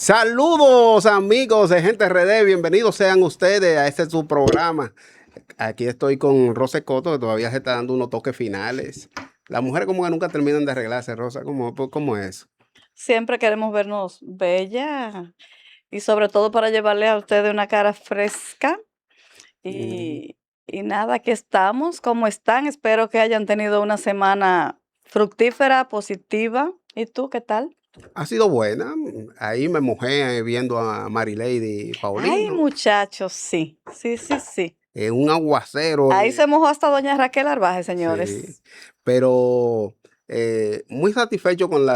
Saludos amigos de Gente RD, bienvenidos sean ustedes a este su programa. Aquí estoy con Rosa Coto, que todavía se está dando unos toques finales. Las mujeres como que nunca terminan de arreglarse, Rosa, ¿cómo es? Siempre queremos vernos bella y sobre todo para llevarle a ustedes una cara fresca Mm, y nada, aquí estamos. ¿Cómo están? Espero que hayan tenido una semana fructífera, positiva. ¿Y tú qué tal? Ha sido buena, ahí me mojé viendo a Marilady Ay, Paulino, muchachos, sí, sí, sí, sí. un aguacero, Ahí se mojó hasta doña Raquel Arbaje, sí, señores. pero muy satisfecho con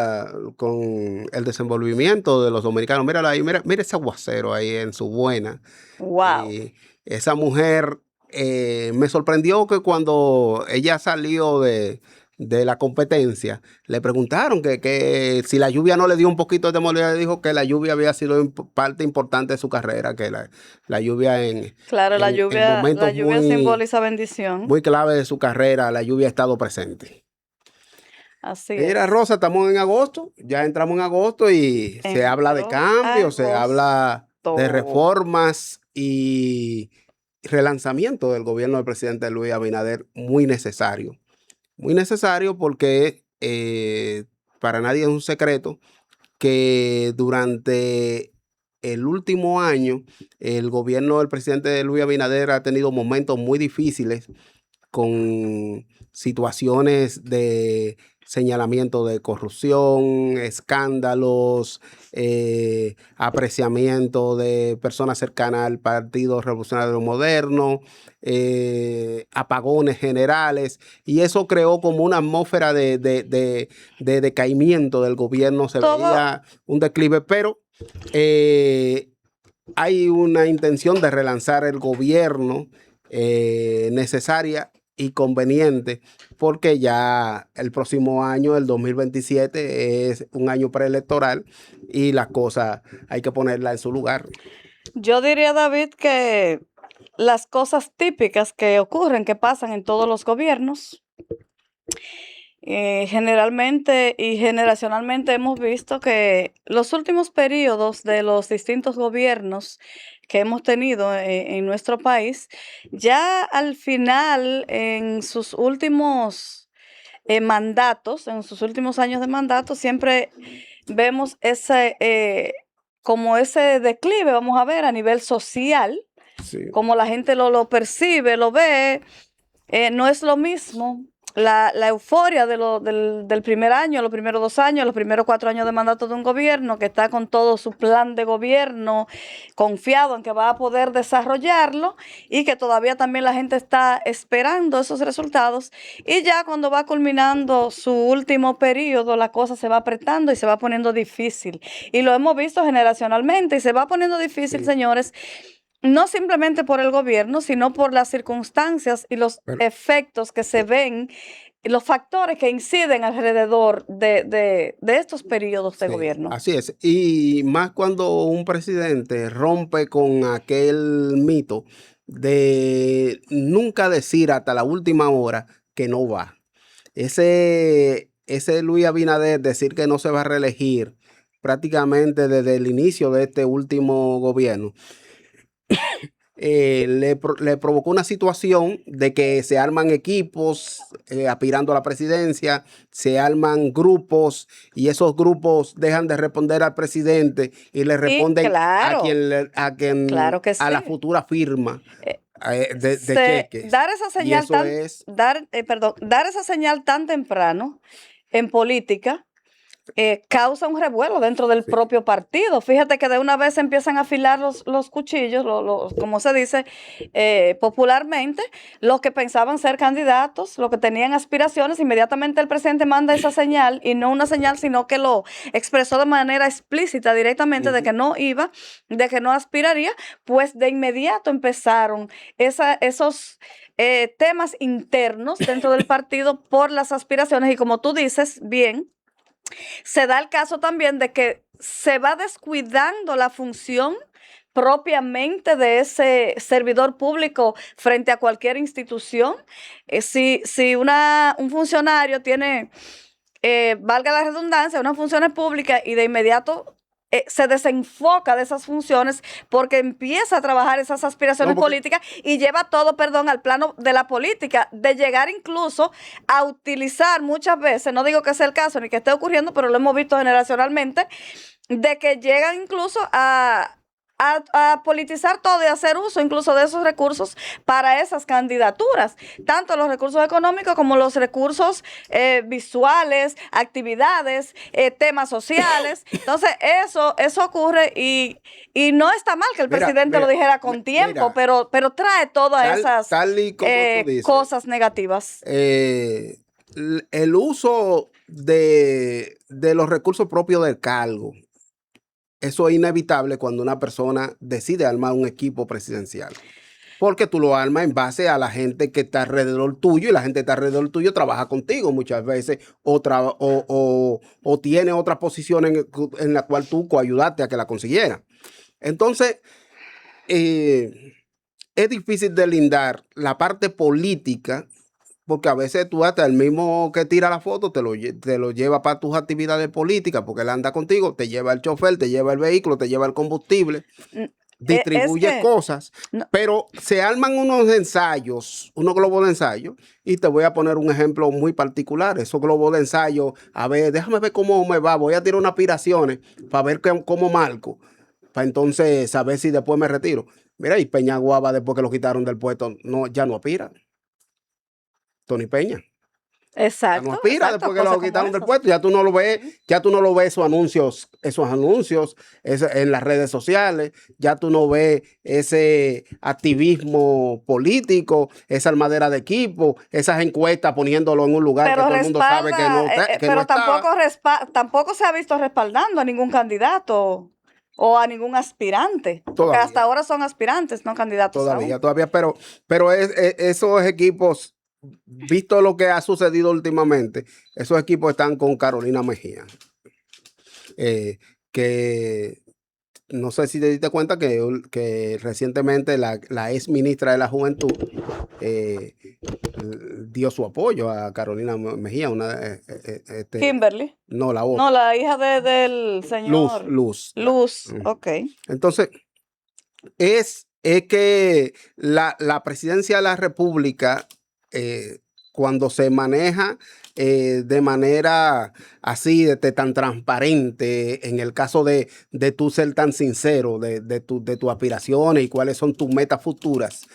con el desenvolvimiento de los dominicanos. Mírala ahí, mira ese aguacero ahí en su buena. Wow. Esa mujer me sorprendió que cuando ella salió de la competencia, le preguntaron que si la lluvia no le dio un poquito de temor, ella dijo que la lluvia había sido parte importante de su carrera, que la lluvia Claro, en la momentos lluvia simboliza bendición. muy clave de su carrera, la lluvia ha estado presente. Así Mira, es. Rosa, estamos en agosto, ya entramos en agosto y se habla de Entró cambios, se habla de agosto. reformas y relanzamiento del gobierno del presidente Luis Abinader, muy necesario. Muy necesario porque para nadie es un secreto que durante el último año el gobierno del presidente Luis Abinader ha tenido momentos muy difíciles con situaciones de señalamiento de corrupción, escándalos, apreciamiento de personas cercanas al Partido Revolucionario Moderno, apagones generales, y eso creó como una atmósfera de decaimiento del gobierno, se Todo, veía un declive, pero eh, hay una intención de relanzar el gobierno necesaria y conveniente, porque ya el próximo año, el 2027, es un año preelectoral y las cosas hay que ponerla en su lugar. yo diría, David, que las cosas típicas que ocurren, que pasan en todos los gobiernos, generalmente y generacionalmente hemos visto que los últimos periodos de los distintos gobiernos que hemos tenido en nuestro país, ya al final, en sus últimos mandatos, en sus últimos años de mandato, siempre vemos como ese declive, vamos a ver, a nivel social, Sí. como la gente lo percibe, lo ve. No es lo mismo la euforia del primer año, los primeros 2 años, los primeros 4 años de mandato de un gobierno que está con todo su plan de gobierno, confiado en que va a poder desarrollarlo y que todavía también la gente está esperando esos resultados. Y ya cuando va culminando su último periodo, la cosa se va apretando y se va poniendo difícil. Y lo hemos visto generacionalmente y se va poniendo difícil, Sí. señores, no simplemente por el gobierno, sino por las circunstancias y los Pero, efectos que se ven, y los factores que inciden alrededor de estos periodos de sí, gobierno. así es. Y más cuando un presidente rompe con aquel mito de nunca decir hasta la última hora que no va. Ese Luis Abinader decir que no se va a reelegir prácticamente desde el inicio de este último gobierno, le provocó una situación de que se arman equipos aspirando a la presidencia, se arman grupos y esos grupos dejan de responder al presidente y le Y responden claro que a la sí. futura firma eh, de cheques. Dar esa Y señal eso es, dar esa señal tan temprano en política causa un revuelo dentro del sí, propio partido. Fíjate que de una vez empiezan a afilar los cuchillos, como se dice popularmente, los que pensaban ser candidatos, los que tenían aspiraciones, inmediatamente el presidente manda esa señal, y no una señal, sino que lo expresó de manera explícita directamente de que ujú, no iba, de que no aspiraría, pues de inmediato empezaron esos temas internos dentro del partido por las aspiraciones, y como tú dices bien, se da el caso también de que se va descuidando la función propiamente de ese servidor público frente a cualquier institución. Si un funcionario tiene, valga la redundancia, unas funciones públicas y de inmediato se desenfoca de esas funciones porque empieza a trabajar esas aspiraciones políticas y lleva todo, perdón, al plano de la política, de llegar incluso a utilizar muchas veces, no digo que sea el caso ni que esté ocurriendo, pero lo hemos visto generacionalmente, de que llegan incluso a politizar todo y hacer uso incluso de esos recursos para esas candidaturas, tanto los recursos económicos como los recursos visuales, actividades, temas sociales. Entonces, eso ocurre y no está mal que el presidente lo dijera con tiempo, pero trae todas esas cosas negativas. El uso de los recursos propios del cargo. Eso es inevitable cuando una persona decide armar un equipo presidencial. Porque tú lo armas en base a la gente que está alrededor tuyo y la gente que está alrededor tuyo trabaja contigo muchas veces o tiene otra posición en la cual tú coayudaste a que la consiguiera. Entonces, es difícil delindar la parte política porque a veces tú hasta el mismo que tira la foto te lo lleva para tus actividades políticas, porque él anda contigo, te lleva el chofer, te lleva el vehículo, te lleva el combustible, distribuye cosas, pero se arman unos ensayos, unos globos de ensayo, y te voy a poner un ejemplo muy particular. Esos globos de ensayo, a ver, déjame ver cómo me va, voy a tirar unas aspiraciones para ver cómo marco, para entonces saber si después me retiro. Mira, y Peñaguaba, después que lo quitaron del puesto, ya no aspira. Tony Peña. Exacto. Ya no aspira después que lo quitaron del puesto. Ya tú no lo ves, esos anuncios en las redes sociales. Ya tú no ves ese activismo político, esa armadera de equipo, esas encuestas poniéndolo en un lugar pero que todo el mundo sabe que no pero no tampoco se ha visto respaldando a ningún candidato o a ningún aspirante. Porque todavía, hasta ahora son aspirantes, no candidatos Todavía, pero esos equipos, visto lo que ha sucedido últimamente, esos equipos están con Carolina Mejía. Que no sé si te diste cuenta que recientemente la ex ministra de la Juventud dio su apoyo a Carolina Mejía. Kimberly. No, la otra. No, la hija del señor. Luz. Ok. Entonces, es que la presidencia de la República, cuando se maneja de manera así, tan transparente, en el caso de tú ser tan sincero de tus aspiraciones y cuáles son tus metas futuras,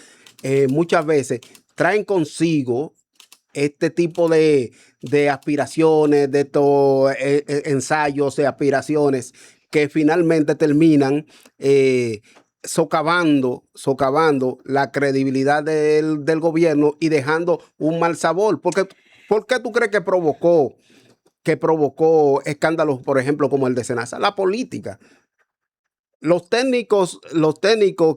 muchas veces traen consigo este tipo de aspiraciones, de estos ensayos de aspiraciones que finalmente terminan socavando la credibilidad del gobierno y dejando un mal sabor. ¿Por qué tú crees que provocó escándalos, por ejemplo, como el de Senasa? La política. Los técnicos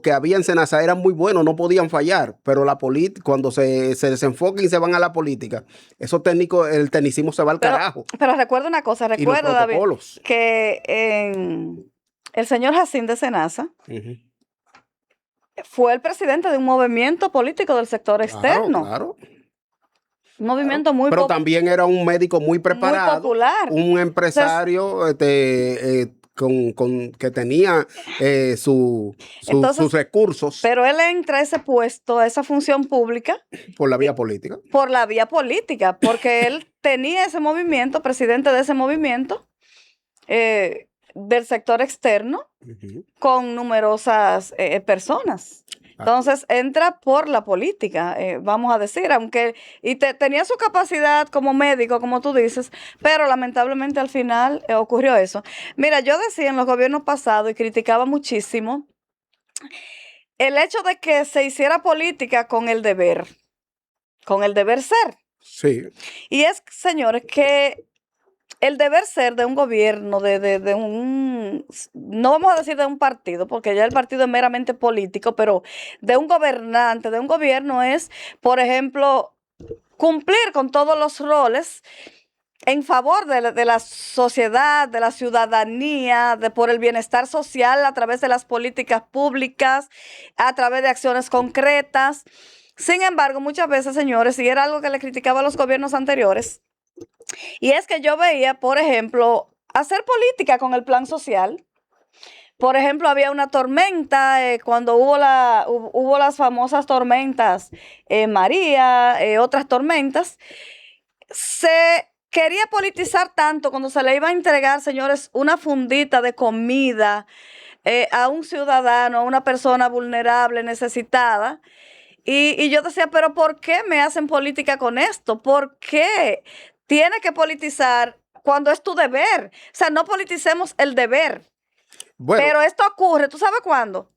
que había en Senasa eran muy buenos, no podían fallar, pero la política, cuando se desenfocan y se van a la política, esos técnicos, el tecnicismo se va al carajo. Pero recuerda una cosa, David, que el señor Jacín de Senasa fue el presidente de un movimiento político del sector externo. Claro. Un movimiento muy Pero también era un médico muy preparado. Muy popular. Un empresario que tenía sus recursos. Pero él entra a ese puesto, a esa función pública. Por la vía política. Por la vía política, porque él tenía ese movimiento, presidente de ese movimiento del sector externo, con numerosas personas. Entonces entra por la política, vamos a decir, tenía su capacidad como médico, como tú dices, pero lamentablemente al final ocurrió eso. Mira, yo decía en los gobiernos pasados y criticaba muchísimo el hecho de que se hiciera política con el deber ser. Sí. Y es, señores, que el deber ser de un gobierno, de un, no vamos a decir de un partido, porque ya el partido es meramente político, pero de un gobernante, de un gobierno es, por ejemplo, cumplir con todos los roles en favor de la sociedad, de la ciudadanía, por el bienestar social a través de las políticas públicas, a través de acciones concretas. Sin embargo, muchas veces, señores, y era algo que le criticaba a los gobiernos anteriores, y es que yo veía, por ejemplo, hacer política con el plan social, Por ejemplo, había una tormenta, cuando hubo las famosas tormentas María, otras tormentas, se quería politizar tanto cuando se le iba a entregar, señores, una fundita de comida a un ciudadano, a una persona vulnerable, necesitada. Y yo decía, pero ¿por qué me hacen política con esto? ¿Por qué tiene que politizar cuando es tu deber? O sea, no politicemos el deber. Bueno, Pero esto ocurre, ¿tú sabes cuándo?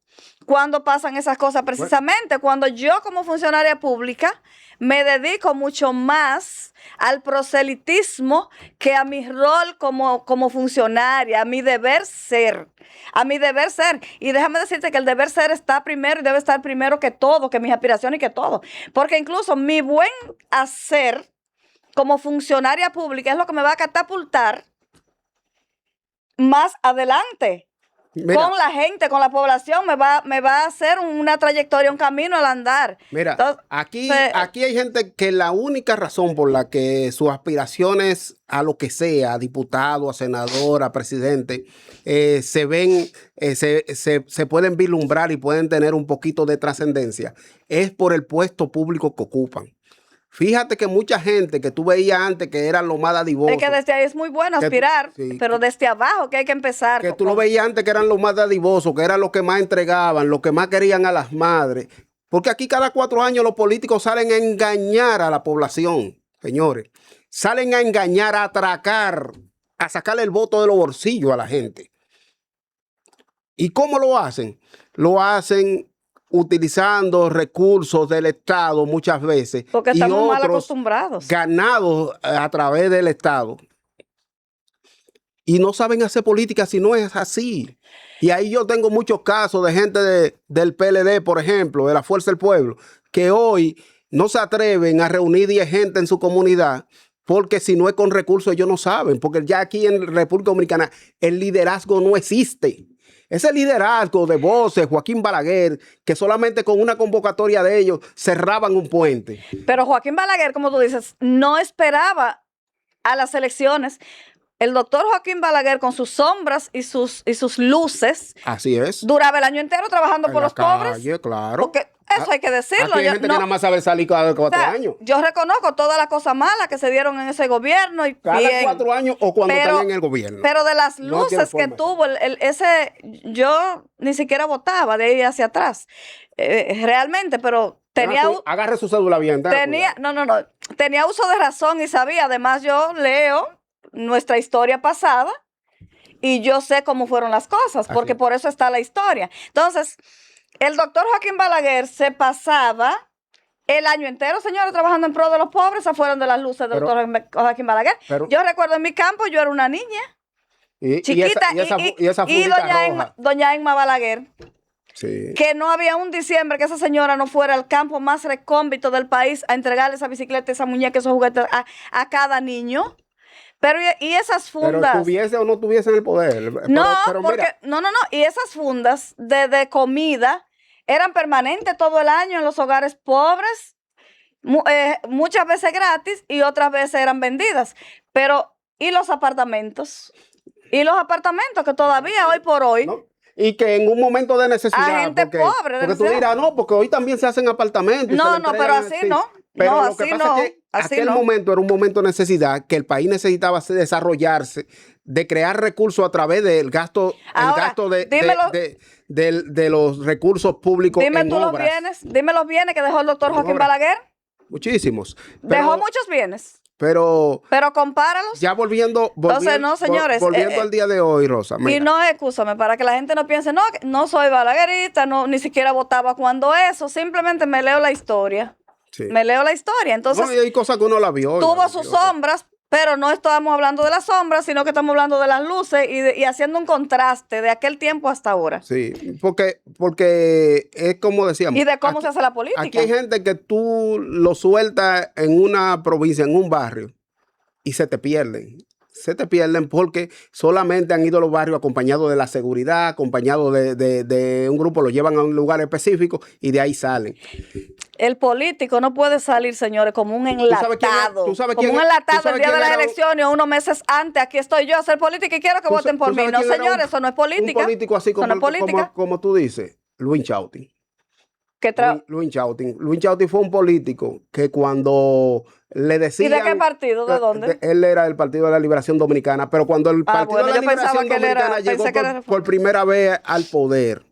Cuando pasan esas cosas, precisamente cuando yo como funcionaria pública me dedico mucho más al proselitismo que a mi rol como funcionaria, a mi deber ser, a mi deber ser. Y déjame decirte que el deber ser está primero y debe estar primero que todo, que mis aspiraciones y que todo. Porque incluso mi buen hacer como funcionaria pública es lo que me va a catapultar más adelante. mira, Con la gente, con la población, me va a hacer una trayectoria, un camino al andar. mira, Entonces, aquí hay gente que la única razón por la que sus aspiraciones a lo que sea, a diputado, a senador, a presidente, se ven, se pueden vislumbrar y pueden tener un poquito de trascendencia, es por el puesto público que ocupan. Fíjate que mucha gente que tú veías antes que eran los más dadivosos, es que desde ahí es muy bueno aspirar, sí, pero desde abajo que hay que empezar. que tú lo veías antes que eran los más dadivosos, que eran los que más entregaban, los que más querían a las madres. Porque aquí cada 4 años los políticos salen a engañar a la población, señores. Salen a engañar, a atracar, a sacarle el voto de los bolsillos a la gente. ¿Y cómo lo hacen? Lo hacen utilizando recursos del Estado muchas veces. Porque y estamos mal otros acostumbrados. ganados a través del Estado. Y no saben hacer política si no es así. Y ahí yo tengo muchos casos de gente del PLD, por ejemplo, de la Fuerza del Pueblo, que hoy no se atreven a reunir 10 gente en su comunidad, porque si no es con recursos ellos no saben, porque ya aquí en República Dominicana el liderazgo no existe. Ese liderazgo de voces, Joaquín Balaguer, que solamente con una convocatoria de ellos cerraban un puente. Pero Joaquín Balaguer, como tú dices, no esperaba a las elecciones. El doctor Joaquín Balaguer, con sus sombras y sus luces, Así es. duraba el año entero trabajando En por la los pobres. calle, claro. Porque eso hay que decirlo. Aquí hay gente que nada más sabe salir cada 4 O sea, años. yo reconozco todas las cosas malas que se dieron en ese gobierno. Y Cada bien, 4 años o cuando pero- están en el gobierno. pero de las No tiene luces que forma. tuvo, yo ni siquiera votaba de ahí hacia atrás. Realmente, pero tenía, Agarre su cédula bien. tenía uso de razón y sabía. Además, yo leo nuestra historia pasada y yo sé cómo fueron las cosas, porque Así. por eso está la historia. Entonces, el doctor Joaquín Balaguer se pasaba el año entero, señores, trabajando en pro de los pobres, afuera de las luces del doctor Joaquín Balaguer. Yo recuerdo en mi campo, yo era una niña chiquita y esa fundita roja. doña Emma Balaguer, Sí. que no había un diciembre que esa señora no fuera al campo más recóndito del país a entregarle esa bicicleta, esa muñeca, esos juguetes a cada niño. Pero y esas fundas. Pero tuviese o no tuviese el poder. No, pero porque mira, y esas fundas de comida eran permanentes todo el año en los hogares pobres, muchas veces gratis y otras veces eran vendidas. Pero, ¿y los apartamentos? ¿Y los apartamentos que todavía hoy por hoy? ¿no? Y que en un momento de necesidad. A gente pobre, Porque tú dirás, no, porque hoy también se hacen apartamentos. No, pero así no. Pero No, lo que así pasa no, es que así aquel no. momento era un momento de necesidad, que el país necesitaba desarrollarse, de crear recursos a través del gasto, Ahora, el gasto dímelo. de los recursos públicos Dime en tú obras. dime los bienes que dejó el doctor En Joaquín obras. Balaguer. Muchísimos. Dejó muchos bienes, Pero pero compáralos. ya volviendo no, señores, volviendo al día de hoy, Rosa. Y Mira, no, escúchame, para que la gente no piense, no, que no soy balaguerista, no, ni siquiera votaba cuando eso, simplemente me leo la historia. sí. Me leo la historia. Entonces, No, y hay cosas que uno la vio. tuvo sus sombras, pero no estamos hablando de las sombras, sino que estamos hablando de las luces y haciendo un contraste de aquel tiempo hasta ahora. Sí, porque es como decíamos. Y de cómo aquí, se hace la política. Aquí hay gente que tú lo sueltas en una provincia, en un barrio, y se te pierden. Se te pierden porque solamente han ido a los barrios acompañados de la seguridad, acompañados de un grupo, lo llevan a un lugar específico y de ahí salen. El político no puede salir, señores, como un enlatado. ¿Tú sabes como quién un es? ¿Tú enlatado el sabes día de quién las era elecciones o unos meses antes. Aquí estoy yo a hacer política y quiero que voten por mí. sabes No, quién era señores, eso no es política. Un político así Eso no es política. como tú dices, Luis Chautin. Que tra- Luis Chautin. Luis Chautin fue un político que cuando le ¿Y decían... de qué partido? ¿De dónde? Él era del Partido de la Liberación Dominicana, pero cuando el Partido Bueno, de la yo pensaba Liberación que él era- Dominicana llegó pensé que era por reformista. primera vez al poder,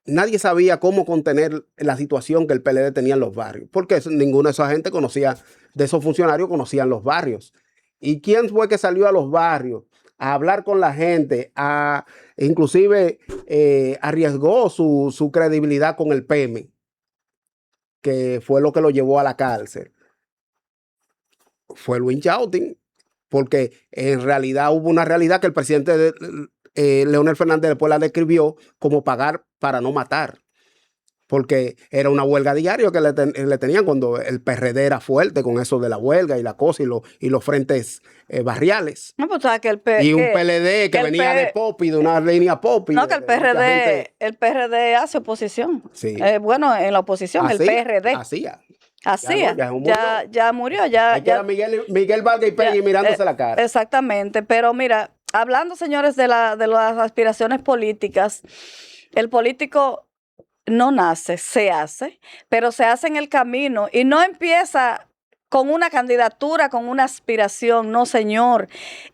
nadie sabía cómo contener la situación que el PLD tenía en los barrios, porque ninguno de esa gente conocía, de esos funcionarios conocían los barrios. ¿Y quién fue que salió a los barrios a hablar con la gente, inclusive arriesgó su credibilidad con el PM, que fue lo que lo llevó a la cárcel? Fue Luis Chautin, porque en realidad hubo una realidad que el presidente Leonel Fernández después la describió como pagar para no matar, porque era una huelga diaria que le tenían cuando el PRD era fuerte con eso de la huelga y la cosa y los frentes barriales. No, pues sabes que Y un PLD que el venía de Popi, de una línea Popi. No, que el PRD hace oposición. Sí. Bueno, en la oposición, el PRD. Hacía. Hacía. Ya murió. Ahí queda Miguel Vargas y Peggy mirándose la cara. Exactamente. Pero mira, hablando, señores, de las aspiraciones políticas, el político no nace, se hace, pero se hace en el camino y no empieza con una candidatura, con una aspiración. No, señor.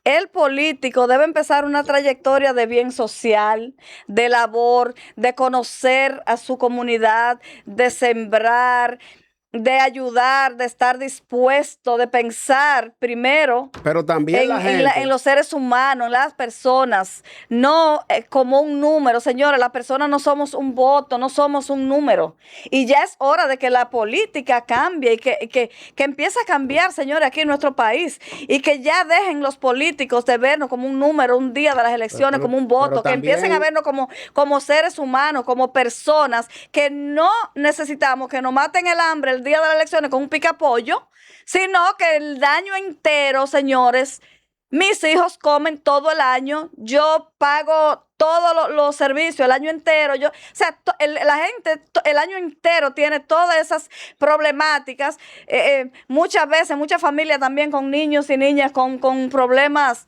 El político debe empezar una trayectoria de bien social, de labor, de conocer a su comunidad, de sembrar, de ayudar, de estar dispuesto, de pensar primero pero también en los seres humanos, en las personas, no como un número. Señores, las personas no somos un voto, no somos un número. Y ya es hora de que la política cambie y que empiece a cambiar, señores, aquí en nuestro país. Y que ya dejen los políticos de vernos como un número un día de las elecciones, como un voto, que empiecen a vernos como seres humanos, como personas, que no necesitamos que nos maten el hambre el día de las elecciones con un picapollo, sino que el año entero, señores, mis hijos comen todo el año, yo pago todos los servicios el año entero, la gente el año entero tiene todas esas problemáticas, muchas veces, muchas familias también con niños y niñas con problemas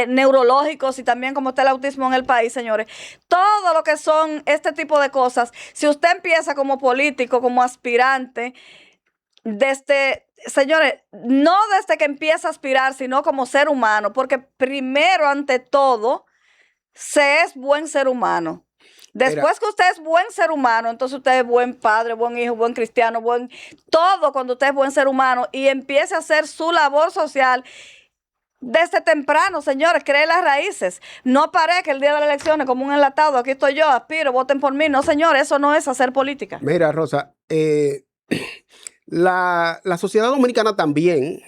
neurológicos y también como está el autismo en el país, señores. Todo lo que son este tipo de cosas, si usted empieza como político, como aspirante, señores, no desde que empieza a aspirar, sino como ser humano, porque primero, ante todo, se es buen ser humano. Después que usted es buen ser humano, entonces usted es buen padre, buen hijo, buen cristiano, buen todo cuando usted es buen ser humano y empiece a hacer su labor social. Desde temprano, señores, cree las raíces. No parezca el día de las elecciones como un enlatado. Aquí estoy yo, aspiro, voten por mí. No, señores, eso no es hacer política. Mira, Rosa, la sociedad dominicana también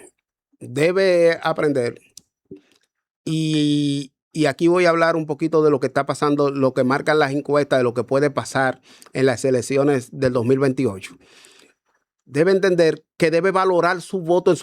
debe aprender. Y aquí voy a hablar un poquito de lo que está pasando, lo que marcan las encuestas, de lo que puede pasar en las elecciones del 2028. Debe entender que debe valorar su voto en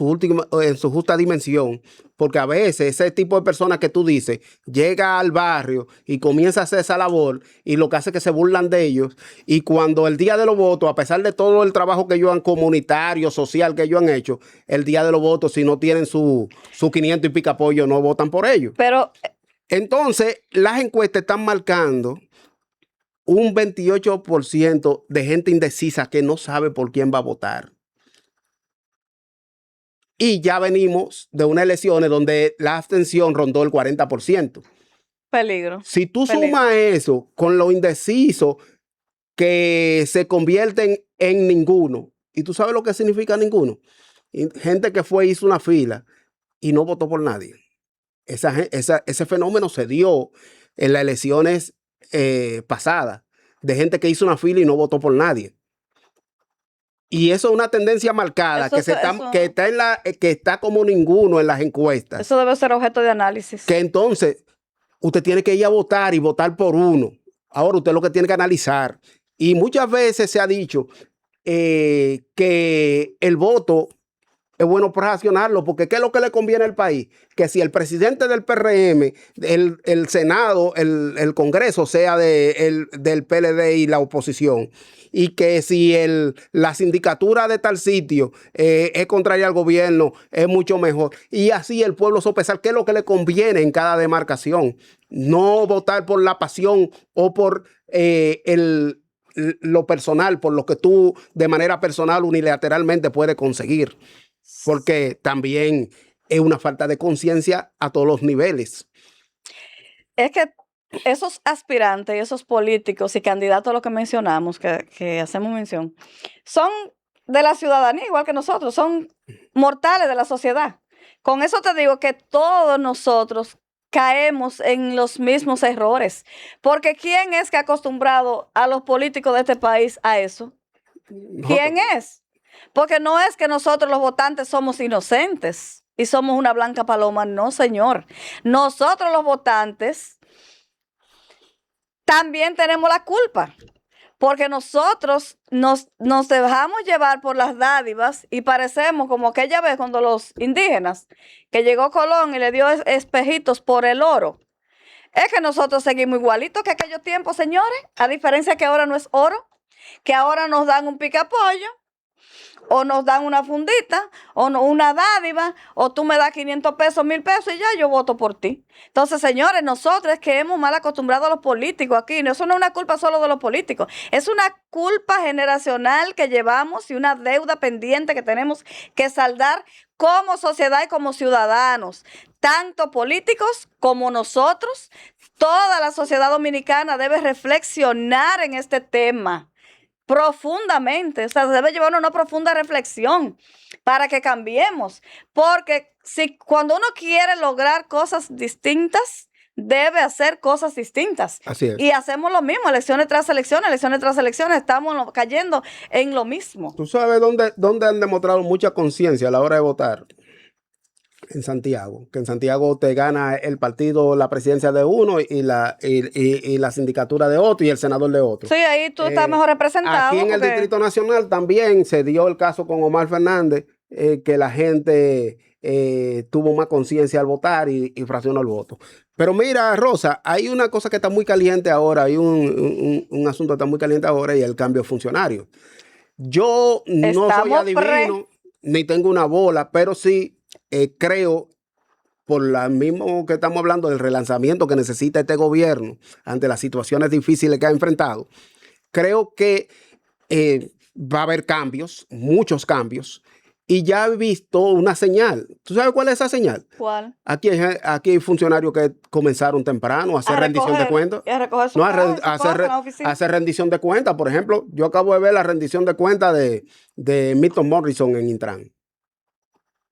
su justa dimensión, porque a veces ese tipo de personas que tú dices llega al barrio y comienza a hacer esa labor y lo que hace es que se burlan de ellos, y cuando el día de los votos, a pesar de todo el trabajo que ellos han comunitario, social que ellos han hecho, el día de los votos, si no tienen su 500 y pica apoyo, no votan por ellos. Pero entonces las encuestas están marcando un 28% de gente indecisa que no sabe por quién va a votar. Y ya venimos de unas elecciones donde la abstención rondó el 40%. Peligro. Si tú sumas eso con lo indeciso que se convierten en ninguno, y tú sabes lo que significa ninguno, gente que hizo una fila y no votó por nadie. Ese fenómeno se dio en las elecciones pasada, de gente que hizo una fila y no votó por nadie. Y eso es una tendencia marcada que está como ninguno en las encuestas. Eso debe ser objeto de análisis. Que entonces usted tiene que ir a votar y votar por uno. Ahora usted lo que tiene que analizar. Y muchas veces se ha dicho que el voto es bueno racionarlo, porque ¿qué es lo que le conviene al país? Que si el presidente del PRM, el Senado, el Congreso sea del PLD y la oposición, y que si la sindicatura de tal sitio es contraria al gobierno, es mucho mejor. Y así el pueblo sopesar qué es lo que le conviene en cada demarcación. No votar por la pasión o por lo personal, por lo que tú de manera personal unilateralmente puedes conseguir. Porque también es una falta de conciencia a todos los niveles. Es que esos aspirantes, esos políticos y candidatos a los que mencionamos, que hacemos mención, son de la ciudadanía igual que nosotros, son mortales de la sociedad. Con eso te digo que todos nosotros caemos en los mismos errores, porque ¿quién es que ha acostumbrado a los políticos de este país a eso? ¿Quién es? Porque no es que nosotros los votantes somos inocentes y somos una blanca paloma, no, señor. Nosotros los votantes también tenemos la culpa, porque nosotros nos dejamos llevar por las dádivas y parecemos como aquella vez cuando los indígenas, que llegó Colón y le dio espejitos por el oro. Es que nosotros seguimos igualitos que aquellos tiempos, señores, a diferencia que ahora no es oro, que ahora nos dan un picapollo, o nos dan una fundita, o una dádiva, o tú me das 500 pesos, 1000 pesos y ya yo voto por ti. Entonces, señores, nosotros es que hemos mal acostumbrado a los políticos aquí. Eso no es una culpa solo de los políticos, es una culpa generacional que llevamos y una deuda pendiente que tenemos que saldar como sociedad y como ciudadanos, tanto políticos como nosotros. Toda la sociedad dominicana debe reflexionar en este tema profundamente, o sea, debe llevar una profunda reflexión para que cambiemos, porque cuando uno quiere lograr cosas distintas, debe hacer cosas distintas. Así es. Y hacemos lo mismo, elecciones tras elecciones, estamos cayendo en lo mismo. ¿Tú sabes dónde han demostrado mucha conciencia a la hora de votar? En Santiago, que en Santiago te gana el partido la presidencia de uno y la sindicatura de otro y el senador de otro. Sí, ahí tú estás mejor representado. Aquí en el Distrito Nacional también se dio el caso con Omar Fernández, que la gente tuvo más conciencia al votar y fraccionó el voto. Pero mira, Rosa, hay una cosa que está muy caliente ahora, hay un asunto que está muy caliente ahora y es el cambio de funcionario. Yo no soy adivino, ni tengo una bola, pero sí creo, por lo mismo que estamos hablando del relanzamiento que necesita este gobierno ante las situaciones difíciles que ha enfrentado, creo que va a haber cambios, muchos cambios, y ya he visto una señal. ¿Tú sabes cuál es esa señal? ¿Cuál? Aquí hay funcionarios que comenzaron temprano a hacer rendición de cuentas. No, a hacer rendición de cuentas. Por ejemplo, yo acabo de ver la rendición de cuentas de Milton Morrison en Intran.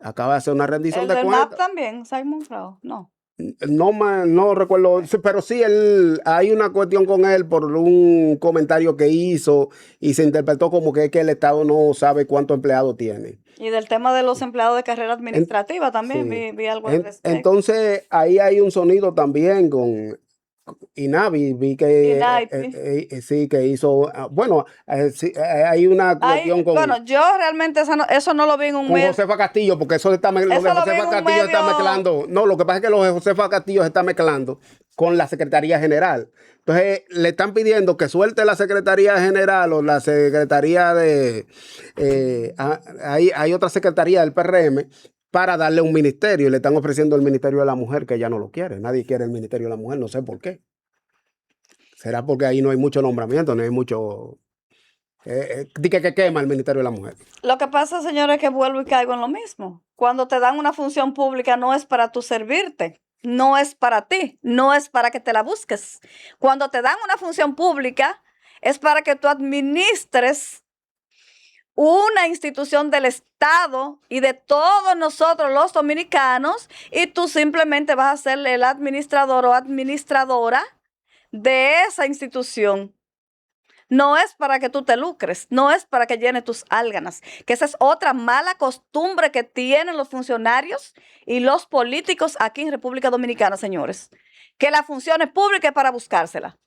Acaba de hacer una rendición de cuentas. MAP también, Simon Frau, no. No recuerdo, pero sí, hay una cuestión con él por un comentario que hizo y se interpretó como que el Estado no sabe cuántos empleados tiene. Y del tema de los empleados de carrera administrativa también sí. vi algo al respecto. Entonces, ahí hay un sonido también con INAVI, vi que sí, que hizo, bueno, sí, hay una cuestión con... Bueno, yo realmente eso no lo vi en un medio. Josefa Castillo, porque lo de Josefa Castillo está mezclando, no, lo que pasa es que lo de Josefa Castillo se está mezclando con la Secretaría General. Entonces, le están pidiendo que suelte la Secretaría General o la Secretaría de... hay otra Secretaría del PRM para darle un ministerio y le están ofreciendo el Ministerio de la Mujer, que ella no lo quiere. Nadie quiere el Ministerio de la Mujer, no sé por qué. ¿Será porque ahí no hay mucho nombramiento, no hay mucho... que quema el Ministerio de la Mujer? Lo que pasa, señores, es que vuelvo y caigo en lo mismo. Cuando te dan una función pública no es para tú servirte, no es para ti, no es para que te la busques. Cuando te dan una función pública es para que tú administres una institución del Estado y de todos nosotros los dominicanos, y tú simplemente vas a ser el administrador o administradora de esa institución. No es para que tú te lucres, no es para que llenes tus álganas, que esa es otra mala costumbre que tienen los funcionarios y los políticos aquí en República Dominicana, señores, que la función es pública es para buscársela.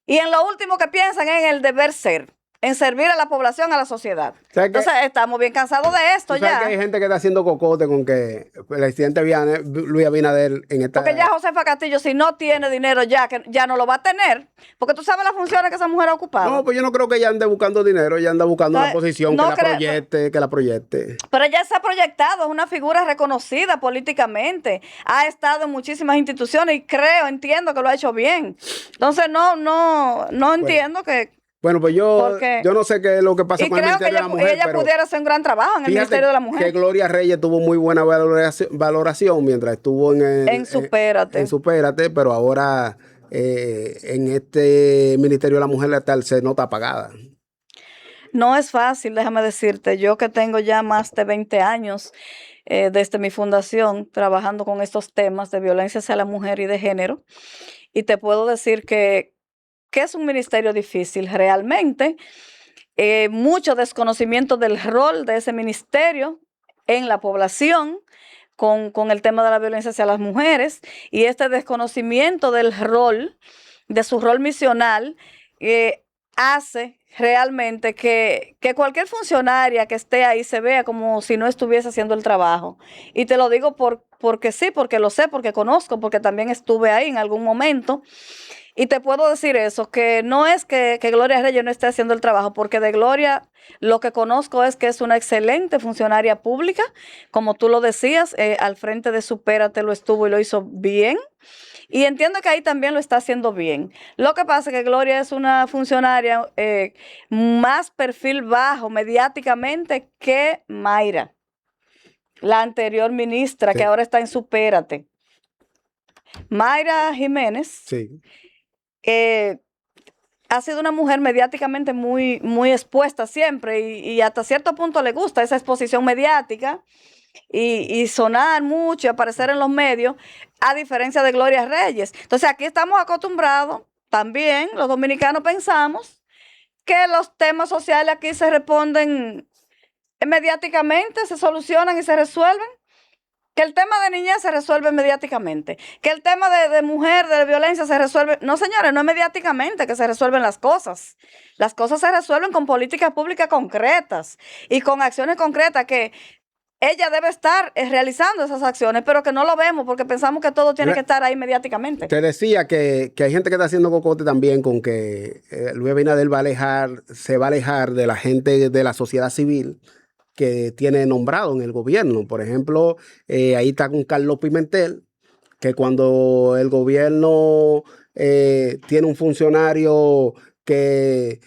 Y en lo último que piensan es en el deber ser. en servir a la población, a la sociedad. ¿Sabes Entonces, estamos bien cansados de esto ¿Tú sabes ya. que hay gente que está haciendo cocote con que el presidente Luis Abinader en esta... Porque ya Josefa Castillo, si no tiene dinero ya, que ya no lo va a tener, porque tú sabes las funciones que esa mujer ha ocupado. No, pues yo no creo que ella ande buscando dinero, ella anda buscando una posición no que la proyecte. Pero ella se ha proyectado, es una figura reconocida políticamente, ha estado en muchísimas instituciones y entiendo que lo ha hecho bien. Entonces no entiendo que... Bueno, pues yo no sé qué es lo que pasa con el Ministerio de la Mujer. Ella pudiera hacer un gran trabajo en el Ministerio de la Mujer. Que Gloria Reyes tuvo muy buena valoración mientras estuvo en Supérate, pero ahora en este Ministerio de la Mujer se nota apagada. No es fácil, déjame decirte, yo que tengo ya más de 20 años desde mi fundación trabajando con estos temas de violencia hacia la mujer y de género, y te puedo decir que es un ministerio difícil realmente, mucho desconocimiento del rol de ese ministerio en la población con el tema de la violencia hacia las mujeres, y este desconocimiento del rol, de su rol misional, hace realmente que cualquier funcionaria que esté ahí se vea como si no estuviese haciendo el trabajo. Y te lo digo porque sí, porque lo sé, porque conozco, porque también estuve ahí en algún momento. Y te puedo decir eso, que no es que Gloria Reyes no esté haciendo el trabajo, porque de Gloria lo que conozco es que es una excelente funcionaria pública, como tú lo decías, al frente de Supérate lo estuvo y lo hizo bien. Y entiendo que ahí también lo está haciendo bien. Lo que pasa es que Gloria es una funcionaria más perfil bajo mediáticamente que Mayra, la anterior ministra, que ahora está en Supérate. Mayra Jiménez ha sido una mujer mediáticamente muy, muy expuesta siempre y hasta cierto punto le gusta esa exposición mediática y sonar mucho y aparecer en los medios, a diferencia de Gloria Reyes. Entonces aquí estamos acostumbrados, también los dominicanos pensamos que los temas sociales aquí se responden mediáticamente, se solucionan y se resuelven. Que el tema de niñez se resuelve mediáticamente. Que el tema de mujer, de violencia se resuelve. No, señores, no es mediáticamente que se resuelven las cosas. Las cosas se resuelven con políticas públicas concretas y con acciones concretas que ella debe estar realizando esas acciones, pero que no lo vemos porque pensamos que todo tiene que estar ahí mediáticamente. Te decía que hay gente que está haciendo cocote también con que Luis Abinader se va a alejar de la gente de la sociedad civil que tiene nombrado en el gobierno. Por ejemplo, ahí está con Carlos Pimentel, que cuando el gobierno tiene un funcionario que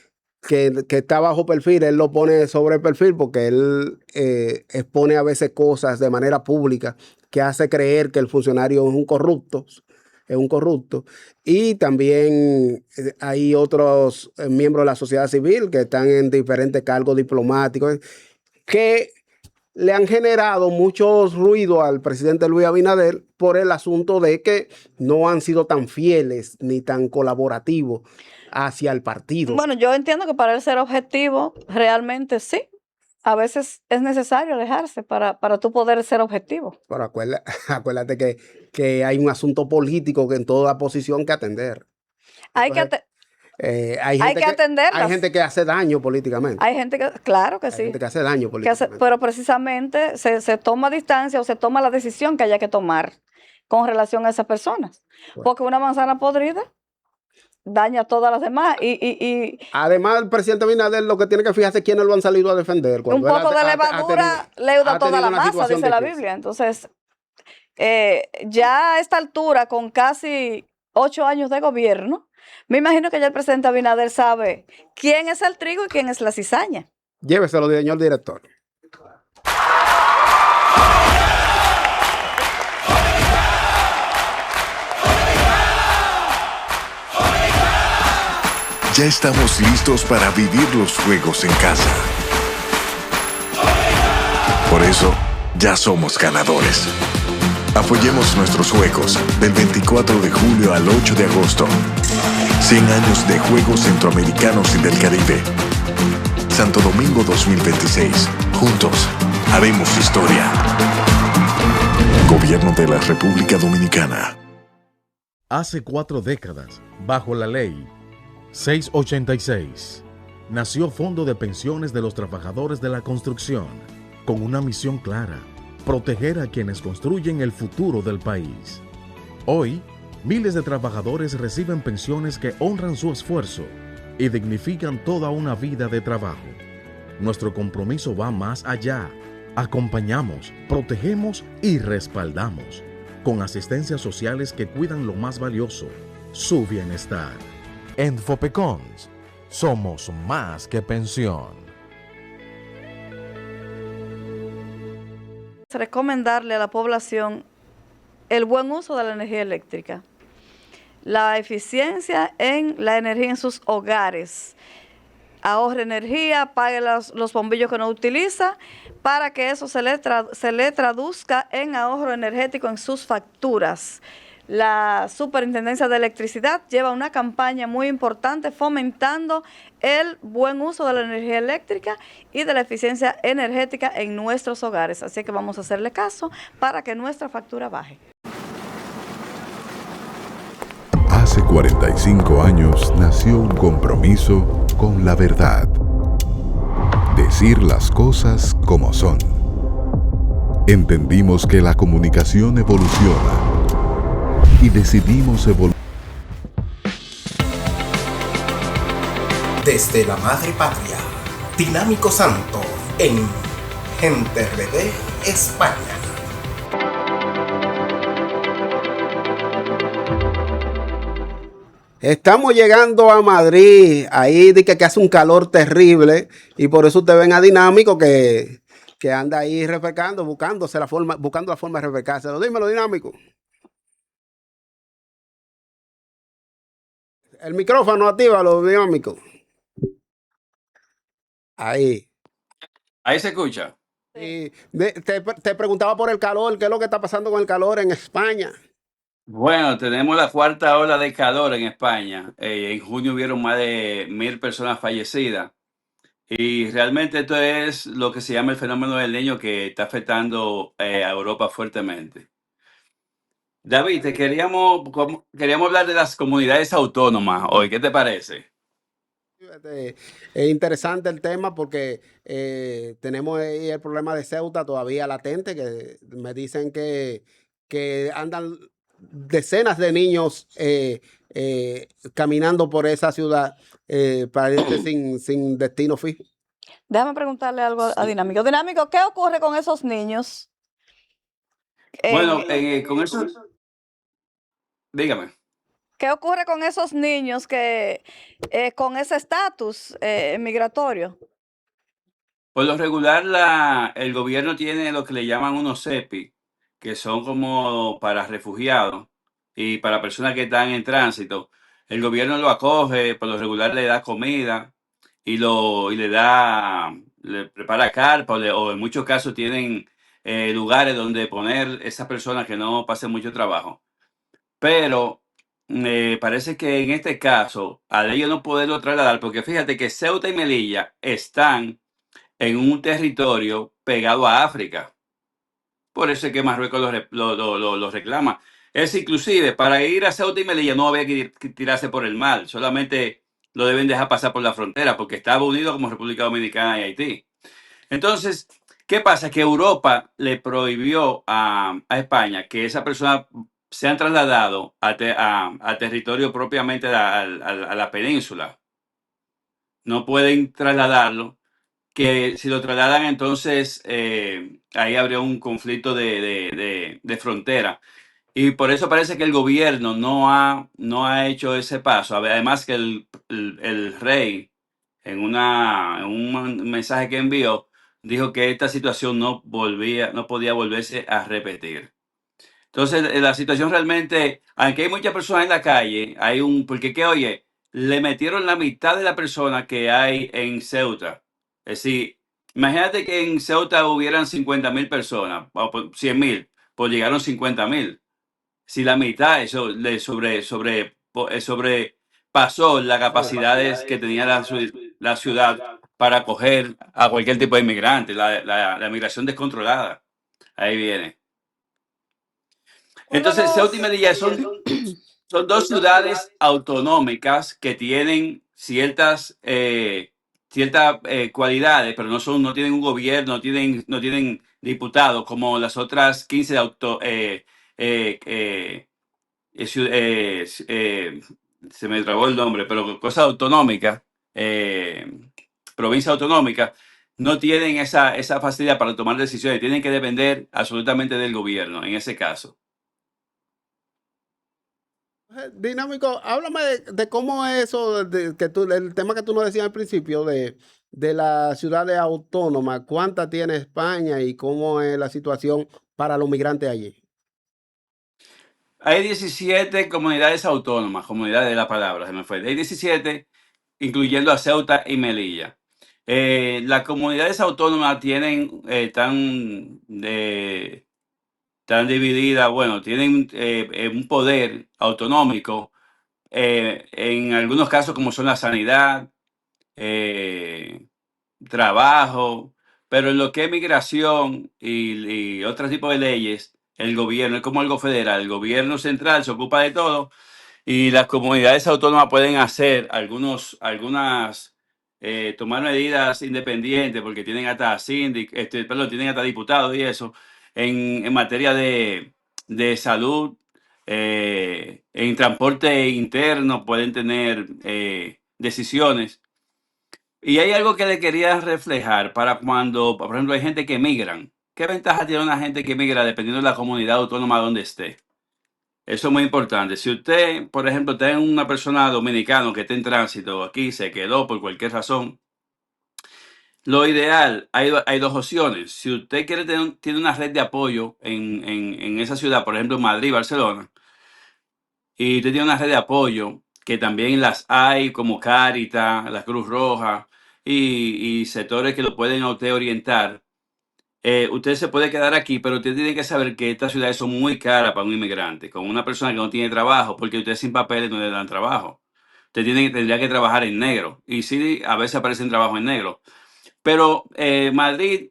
está bajo perfil, él lo pone sobre perfil porque él expone a veces cosas de manera pública que hace creer que el funcionario es un corrupto. Y también hay otros miembros de la sociedad civil que están en diferentes cargos diplomáticos que le han generado mucho ruido al presidente Luis Abinader por el asunto de que no han sido tan fieles ni tan colaborativos hacia el partido. Bueno, yo entiendo que para él ser objetivo, realmente sí. A veces es necesario alejarse para tú poder ser objetivo. Pero acuérdate que hay un asunto político que en toda posición que atender. Hay que atenderlas. Hay gente que hace daño políticamente. Hay gente que, claro que sí. Hay gente que hace daño políticamente. Pero precisamente se toma distancia o se toma la decisión que haya que tomar con relación a esas personas. Bueno. Porque una manzana podrida daña a todas las demás. Además, el presidente Abinader lo que tiene que fijarse es quiénes lo han salido a defender. Un poco de levadura leuda toda la masa, dice la Biblia. Entonces, ya a esta altura, con casi 8 años de gobierno, me imagino que ya el presidente Abinader sabe quién es el trigo y quién es la cizaña. Lléveselo, señor director. Ya estamos listos para vivir los juegos en casa. Por eso, ya somos ganadores. Apoyemos nuestros juegos del 24 de julio al 8 de agosto. 100 años de Juegos Centroamericanos y del Caribe. Santo Domingo 2026. Juntos, haremos historia. Gobierno de la República Dominicana. Hace 4 décadas, bajo la ley 686, nació Fondo de Pensiones de los Trabajadores de la Construcción, con una misión clara: proteger a quienes construyen el futuro del país. Hoy, miles de trabajadores reciben pensiones que honran su esfuerzo y dignifican toda una vida de trabajo. Nuestro compromiso va más allá. Acompañamos, protegemos y respaldamos, con asistencias sociales que cuidan lo más valioso, su bienestar. En Fopecons, somos más que pensión. Recomendarle a la población el buen uso de la energía eléctrica, la eficiencia en la energía en sus hogares. Ahorre energía, pague los bombillos que no utiliza, para que eso se le traduzca en ahorro energético en sus facturas. La Superintendencia de Electricidad lleva una campaña muy importante fomentando el buen uso de la energía eléctrica y de la eficiencia energética en nuestros hogares. Así que vamos a hacerle caso para que nuestra factura baje. Hace 45 años nació un compromiso con la verdad. Decir las cosas como son. Entendimos que la comunicación evoluciona y decidimos evolucionar. Desde la madre patria, Dinámico Santo en Gente RD España. Estamos llegando a Madrid, ahí de que hace un calor terrible y por eso ustedes ven a Dinámico que anda ahí refrescando, buscando la forma de refrescarse. Dímelo, Dinámico. El micrófono, actívalo, Dinámico. Ahí. Ahí se escucha. Y te preguntaba por el calor, ¿qué es lo que está pasando con el calor en España? Bueno, tenemos la cuarta ola de calor en España. En junio hubieron más de 1.000 personas fallecidas. Y realmente esto es lo que se llama el fenómeno del Niño, que está afectando a Europa fuertemente. David, queríamos hablar de las comunidades autónomas hoy. ¿Qué te parece? Fíjate, es interesante el tema porque tenemos ahí el problema de Ceuta todavía latente, que me dicen que andan decenas de niños caminando por esa ciudad para irse sin destino fijo. Déjame preguntarle algo a Dinámico. Dinámico, ¿qué ocurre con esos niños? Bueno, con eso, dígame. ¿Qué ocurre con esos niños que con ese estatus migratorio? Por lo regular, el gobierno tiene lo que le llaman unos CEPI, que son como para refugiados y para personas que están en tránsito. El gobierno lo acoge, por lo regular le da comida y le prepara carpa o en muchos casos tienen lugares donde poner esas personas que no pasen mucho trabajo. Pero parece que en este caso, al ellos no poderlo trasladar, porque fíjate que Ceuta y Melilla están en un territorio pegado a África. Por eso es que Marruecos lo reclama. Es inclusive, para ir a Ceuta y Melilla no había que tirarse por el mar, solamente lo deben dejar pasar por la frontera, porque Estados Unidos como República Dominicana y Haití. Entonces, ¿qué pasa? Que Europa le prohibió a España que esas personas sean trasladados a territorio propiamente a la península. No pueden trasladarlo, que si lo trasladan entonces ahí habría un conflicto de frontera. Y por eso parece que el gobierno no ha hecho ese paso. Además que el rey en un mensaje que envió dijo que esta situación no podía volverse a repetir. Entonces, la situación realmente, aunque hay muchas personas en la calle, porque que oye, le metieron la mitad de la persona que hay en Ceuta. Es decir, imagínate que en Ceuta hubieran 50.000 personas, o 100.000, pues llegaron 50.000. Si la mitad, eso sobrepasó las capacidades que tenía la ciudad para acoger a cualquier tipo de inmigrante, la migración descontrolada. Ahí viene. Entonces, Ceuta y Melilla son dos ciudades autonómicas que tienen ciertas ciertas cualidades, pero no tienen un gobierno, no tienen diputados como las otras 15 eh, eh, se me trabó el nombre, pero cosas autonómicas, eh, provincias autonómicas, no tienen esa facilidad para tomar decisiones, tienen que depender absolutamente del gobierno en ese caso. Dinámico, háblame de cómo es eso, el tema que tú nos decías al principio de las ciudades autónomas, cuántas tiene España y cómo es la situación para los migrantes allí. Hay 17 comunidades autónomas, comunidades de la palabra, se me fue. Hay 17, incluyendo a Ceuta y Melilla. Las comunidades autónomas están divididas, bueno, tienen un poder autonómico, en algunos casos como son la sanidad, eh, trabajo, pero en lo que es migración y otros tipos de leyes, el gobierno es como algo federal, el gobierno central se ocupa de todo y las comunidades autónomas pueden hacer tomar medidas independientes porque tienen hasta tienen hasta diputados y eso, en materia de salud, en transporte interno pueden tener decisiones. Y hay algo que le quería reflejar para cuando, por ejemplo, hay gente que migran. ¿Qué ventaja tiene una gente que migra dependiendo de la comunidad autónoma donde esté? Eso es muy importante. Si usted, por ejemplo, tiene una persona dominicana que está en tránsito aquí, se quedó por cualquier razón, lo ideal, hay dos opciones. Si usted tiene una red de apoyo en esa ciudad, por ejemplo, Madrid, Barcelona, y usted tiene una red de apoyo, que también las hay como Cáritas, la Cruz Roja y sectores que lo pueden a usted orientar. Usted se puede quedar aquí, pero usted tiene que saber que estas ciudades son muy caras para un inmigrante, con una persona que no tiene trabajo, porque usted sin papeles no le dan trabajo. Tendría que trabajar en negro. Y sí, a veces aparecen trabajos en negro. Pero Madrid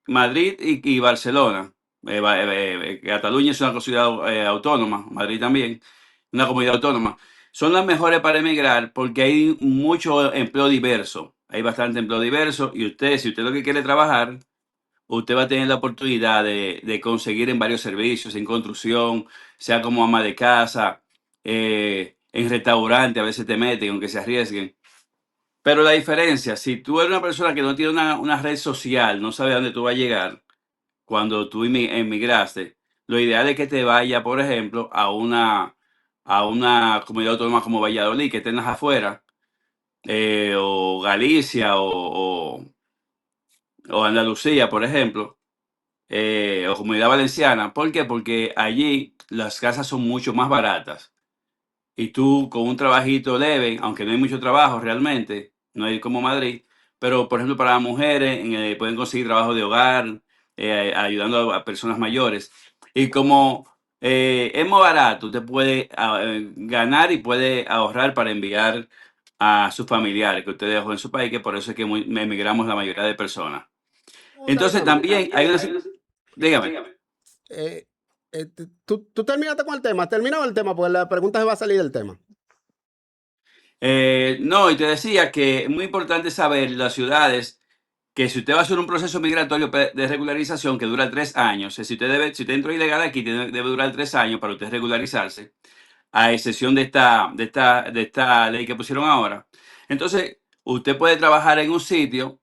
y Barcelona, Cataluña es una ciudad autónoma, Madrid también, una comunidad autónoma, son las mejores para emigrar porque hay mucho empleo diverso, hay bastante empleo diverso y si usted lo que quiere trabajar, usted va a tener la oportunidad de conseguir en varios servicios, en construcción, sea como ama de casa, en restaurante, a veces te meten, aunque se arriesguen. Pero la diferencia, si tú eres una persona que no tiene una red social, no sabe a dónde tú vas a llegar cuando tú emigraste, lo ideal es que te vaya, por ejemplo, a una comunidad autónoma como Valladolid, que esté en las afueras, o Galicia, o Andalucía, por ejemplo, o Comunidad Valenciana. ¿Por qué? Porque allí las casas son mucho más baratas. Y tú con un trabajito leve, aunque no hay mucho trabajo realmente, no hay como Madrid, pero por ejemplo para las mujeres pueden conseguir trabajo de hogar, ayudando a personas mayores. Y como es muy barato, usted puede ganar y puede ahorrar para enviar a sus familiares que usted dejó en su país, que por eso es que emigramos la mayoría de personas. Pregunta Entonces dinámica. también hay una... Dígame. Eh, tú terminaste con el tema, terminado el tema, pues la pregunta se va a salir del tema. No, y te decía que es muy importante saber las ciudades que si usted va a hacer un proceso migratorio de regularización que dura 3 años, si usted entró ilegal aquí, debe durar 3 años para usted regularizarse, a excepción de esta ley que pusieron ahora. Entonces, usted puede trabajar en un sitio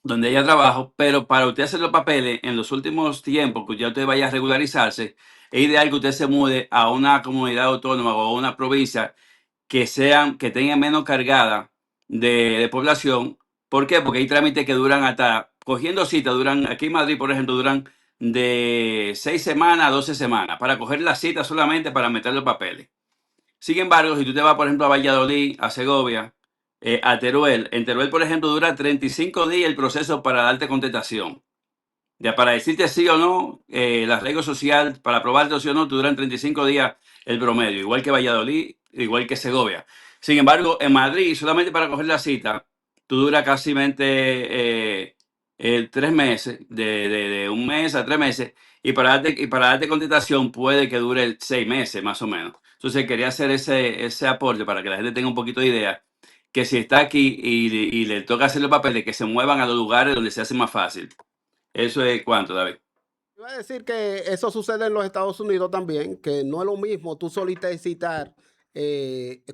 donde haya trabajo, pero para usted hacer los papeles en los últimos tiempos que ya usted vaya a regularizarse, es ideal que usted se mude a una comunidad autónoma o a una provincia que tengan menos cargada de población. ¿Por qué? Porque hay trámites que duran cogiendo cita, aquí en Madrid, por ejemplo, duran de 6 semanas a 12 semanas para coger la cita solamente para meter los papeles. Sin embargo, si tú te vas, por ejemplo, a Valladolid, a Segovia, a Teruel, en Teruel, por ejemplo, dura 35 días el proceso para darte contestación. Ya para decirte sí o no, la arreglo social, para aprobarte sí o no, te duran 35 días el promedio, igual que Valladolid, igual que Segovia. Sin embargo, en Madrid, solamente para coger la cita, tú dura casi 3 meses, de un mes a 3 meses, y para darte contestación puede que dure 6 meses, más o menos. Entonces, quería hacer ese aporte para que la gente tenga un poquito de idea que si está aquí y le toca hacer los papeles, que se muevan a los lugares donde se hace más fácil. ¿Eso es cuánto, David? Iba a decir que eso sucede en los Estados Unidos también, que no es lo mismo tú solicitar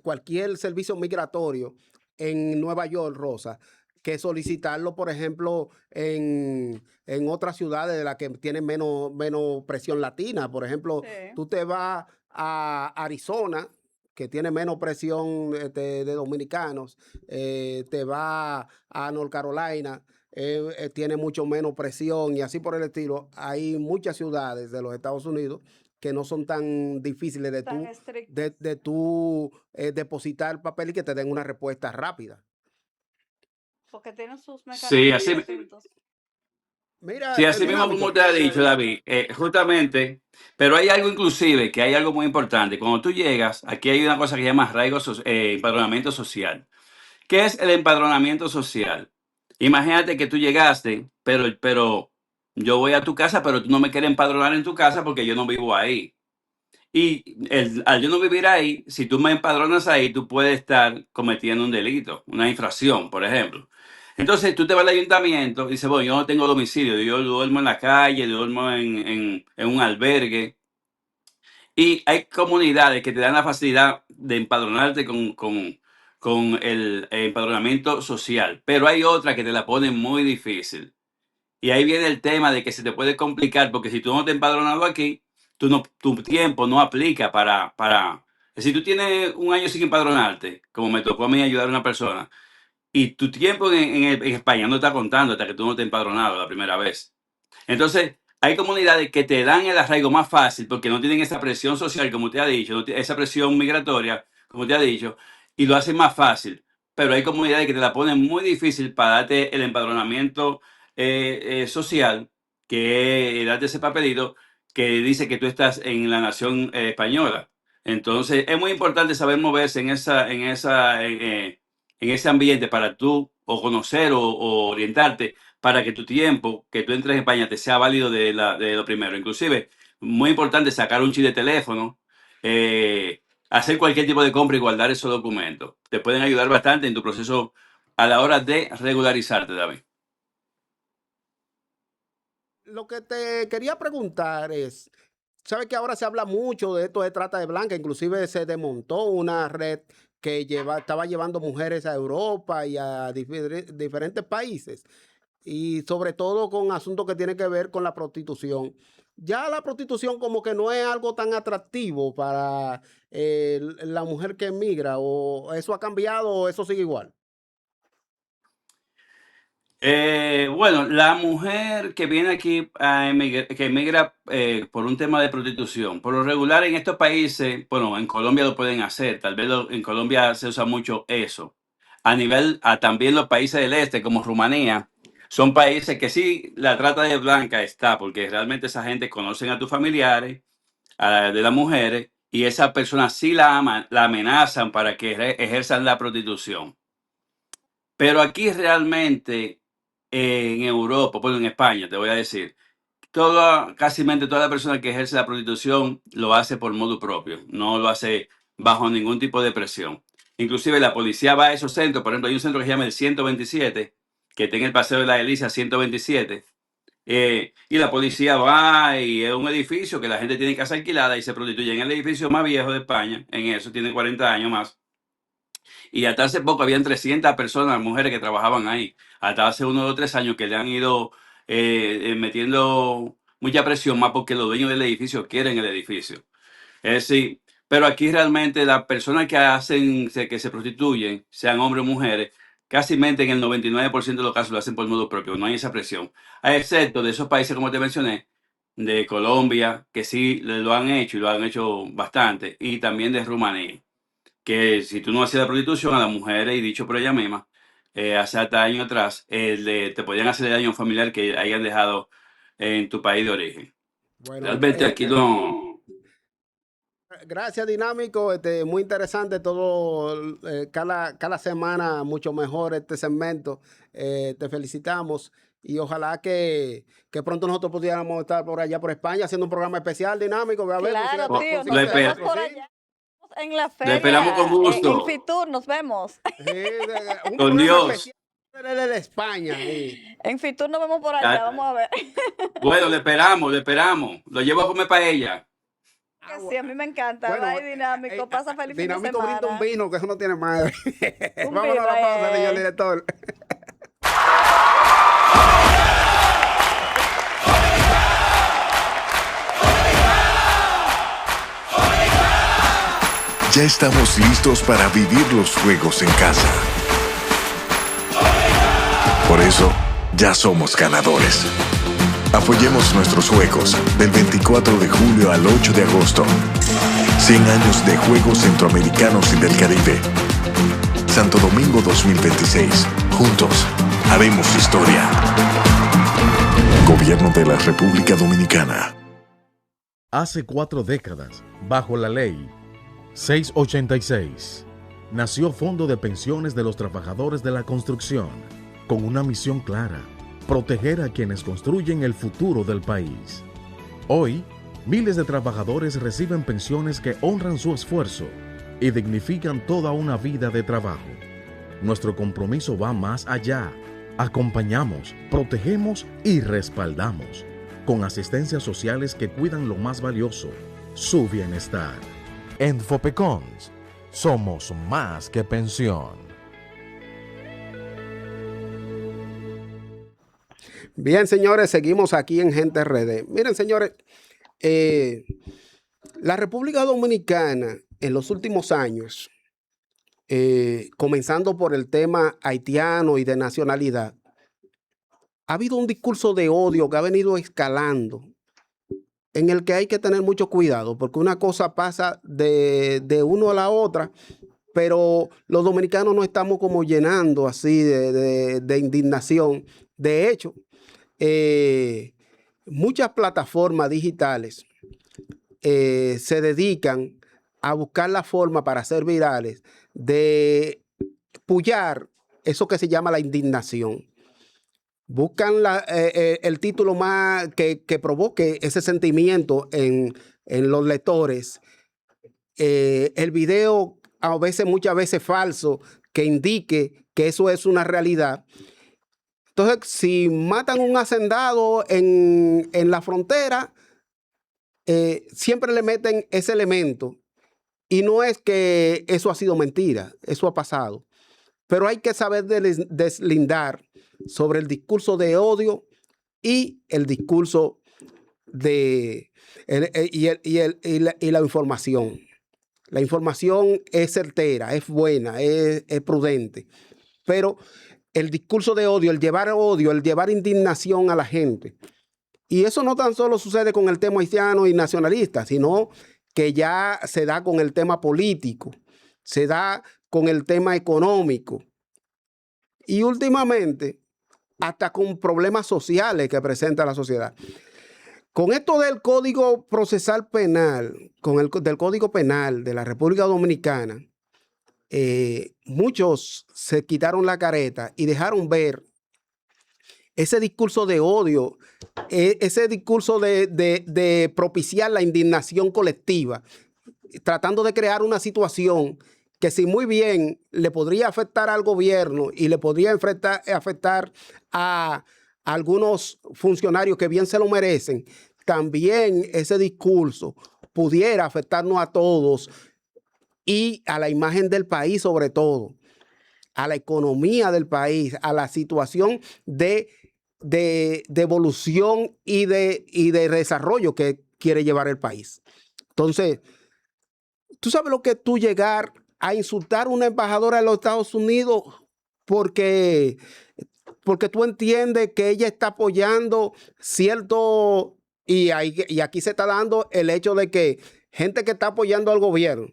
cualquier servicio migratorio en Nueva York, Rosa, que solicitarlo, por ejemplo, en otras ciudades de las que tienen menos presión latina. Por ejemplo, Sí. tú te vas a Arizona, que tiene menos presión de dominicanos, te vas a North Carolina, tiene mucho menos presión y así por el estilo. Hay muchas ciudades de los Estados Unidos que no son tan difíciles de Tan tú, estrictas. de tú depositar papel y que te den una respuesta rápida. Porque tienen sus Sí, mecanismos así, distintos. Mira, sí, así mismo Dinámico. como te ha dicho, David, justamente, pero hay algo inclusive, que hay algo muy importante. Cuando tú llegas, aquí hay una cosa que se llama empadronamiento social. ¿Qué es el empadronamiento social? Imagínate que tú llegaste, pero yo voy a tu casa, pero tú no me quieres empadronar en tu casa porque yo no vivo ahí. Y al yo no vivir ahí, si tú me empadronas ahí, tú puedes estar cometiendo un delito, una infracción, por ejemplo. Entonces tú te vas al ayuntamiento y dices, bueno, yo no tengo domicilio, yo duermo en la calle, duermo en un albergue. Y hay comunidades que te dan la facilidad de empadronarte con el empadronamiento social, pero hay otras que te la ponen muy difícil. Y ahí viene el tema de que se te puede complicar, porque si tú no te has empadronado aquí, tu tiempo no aplica si tú tienes un año sin empadronarte, como me tocó a mí ayudar a una persona, y tu tiempo en España no está contando hasta que tú no te has empadronado la primera vez. Entonces, hay comunidades que te dan el arraigo más fácil porque no tienen esa presión social, como te ha dicho, esa presión migratoria, como te ha dicho, y lo hacen más fácil. Pero hay comunidades que te la ponen muy difícil para darte el empadronamiento social, que es darte ese papelito que dice que tú estás en la nación española. Entonces, es muy importante saber moverse en ese ambiente para tú o conocer o orientarte para que tu tiempo, que tú entres en España, te sea válido de lo primero. Inclusive, muy importante sacar un chip de teléfono, hacer cualquier tipo de compra y guardar esos documentos. Te pueden ayudar bastante en tu proceso a la hora de regularizarte, David. Lo que te quería preguntar es, ¿sabes que ahora se habla mucho de esto de trata de blanca? Inclusive se desmontó una red que estaba llevando mujeres a Europa y a diferentes países, y sobre todo con asuntos que tienen que ver con la prostitución. Ya la prostitución como que no es algo tan atractivo para la mujer que emigra, o eso ha cambiado o eso sigue igual. Bueno, la mujer que viene aquí que emigra por un tema de prostitución, por lo regular en estos países, bueno, en Colombia lo pueden hacer, tal vez en Colombia se usa mucho eso. También los países del este, como Rumanía, son países que sí, la trata de blanca está, porque realmente esa gente conocen a tus familiares, de las mujeres, y esas personas sí la amenazan para que ejerzan la prostitución. Pero aquí realmente, en Europa, bueno, en España, te voy a decir, casi toda la persona que ejerce la prostitución lo hace por modo propio, no lo hace bajo ningún tipo de presión. Inclusive la policía va a esos centros, por ejemplo, hay un centro que se llama el 127, que está en el Paseo de la Delicia 127, y la policía va y es un edificio que la gente tiene casa alquilada y se prostituye en el edificio más viejo de España, en eso, tiene 40 años más. Y hasta hace poco habían 300 personas, mujeres que trabajaban ahí. Hasta hace 1 o 3 años que le han ido metiendo mucha presión más porque los dueños del edificio quieren el edificio. Es decir, pero aquí realmente las personas que que se prostituyen, sean hombres o mujeres, casi en el 99% de los casos lo hacen por modo propio, no hay esa presión. A excepto de esos países, como te mencioné, de Colombia, que sí lo han hecho y lo han hecho bastante, y también de Rumanía, que si tú no hacías la prostitución a las mujeres, y dicho por ella misma, hace hasta años atrás, te podían hacer daño familiar que hayan dejado en tu país de origen. Bueno, Realmente aquí no. gracias, Dinámico. Muy interesante todo, cada semana mucho mejor este segmento. Te felicitamos y ojalá que pronto nosotros pudiéramos estar por allá por España haciendo un programa especial, Dinámico. Ve a ver, Claro, Oh, tío, lo nos esper- vemos por allá. en la Le esperamos con feria, en gusto. Fitur nos vemos. Un Con programa Dios. especial de España. En Fitur nos vemos por allá, Ya- vamos a ver. Bueno, le esperamos, le esperamos. Lo llevo a comer paella. Que sí, a mí me encanta. Bueno, Bye, Dinámico. Pasa feliz fin de Dinámico brinda un semana. vino, que eso no tiene madre. Un Vámonos a vino, la pausa, señor director. Ya estamos listos para vivir los juegos en casa. Por eso, ya somos ganadores. Apoyemos nuestros juegos del 24 de julio al 8 de agosto. 100 años de Juegos Centroamericanos y del Caribe. Santo Domingo 2026. Juntos, haremos historia. Gobierno de la República Dominicana. Hace 4 décadas, bajo la ley 686, nació Fondo de Pensiones de los Trabajadores de la Construcción, con una misión clara: proteger a quienes construyen el futuro del país. Hoy, miles de trabajadores reciben pensiones que honran su esfuerzo y dignifican toda una vida de trabajo. Nuestro compromiso va más allá. Acompañamos, protegemos y respaldamos, con asistencias sociales que cuidan lo más valioso, su bienestar. En Fopecons, somos más que pensión. Bien, señores, seguimos aquí en Gente RD. Miren, señores, la República Dominicana en los últimos años, comenzando por el tema haitiano y de nacionalidad, ha habido un discurso de odio que ha venido escalando, en el que hay que tener mucho cuidado, porque una cosa pasa de uno a la otra, pero los dominicanos no estamos como llenando así de indignación. De hecho, muchas plataformas digitales se dedican a buscar la forma para ser virales de pullar eso que se llama la indignación. Buscan el título más que provoque ese sentimiento en los lectores. El video muchas veces falso, que indique que eso es una realidad. Entonces, si matan un hacendado en la frontera, siempre le meten ese elemento. Y no es que eso ha sido mentira, eso ha pasado. Pero hay que saber deslindar sobre el discurso de odio y el discurso y la información. La información es certera, es buena, es prudente. Pero el discurso de odio, el llevar indignación a la gente. Y eso no tan solo sucede con el tema haitiano y nacionalista, sino que ya se da con el tema político, se da con el tema económico. Y últimamente, hasta con problemas sociales que presenta la sociedad. Con esto del Código Procesal Penal, del Código Penal de la República Dominicana, muchos se quitaron la careta y dejaron ver ese discurso de odio, ese discurso de propiciar la indignación colectiva, tratando de crear una situación que si muy bien le podría afectar al gobierno y le podría afectar a algunos funcionarios que bien se lo merecen, también ese discurso pudiera afectarnos a todos y a la imagen del país sobre todo, a la economía del país, a la situación de evolución y de desarrollo que quiere llevar el país. Entonces, ¿tú sabes lo que es tú llegar a insultar a una embajadora de los Estados Unidos porque tú entiendes que ella está apoyando cierto, y aquí se está dando el hecho de que gente que está apoyando al gobierno